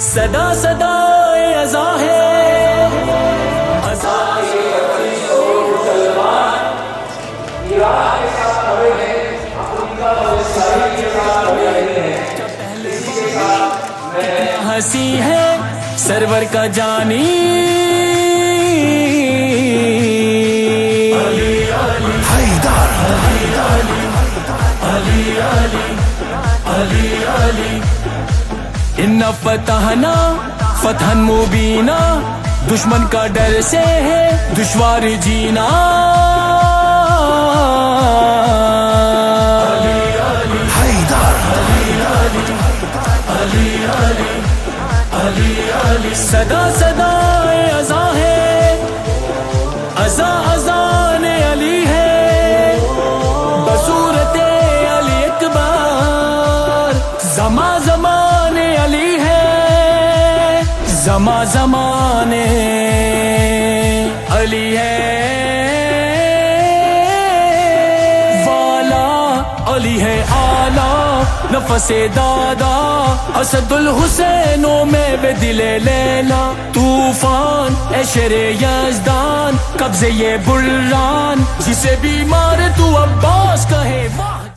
صدا صدا ازا ہے ہنسی ہے سرور کا جانی ان فتحنا فتحا مبینا دشمن کا ڈر سے ہے دشوار جینا صدا صدا ازا ہے ازا اذان علی ہے بصورت علی اکبر زما زمان علی ہے زما زمان علی ہے والا علی ہے آلہ نفس دادا اسد الحسینوں میں بے دل لیلا طوفان اے شر یزدان قبضے یہ بران جسے بیمار تو عباس کہے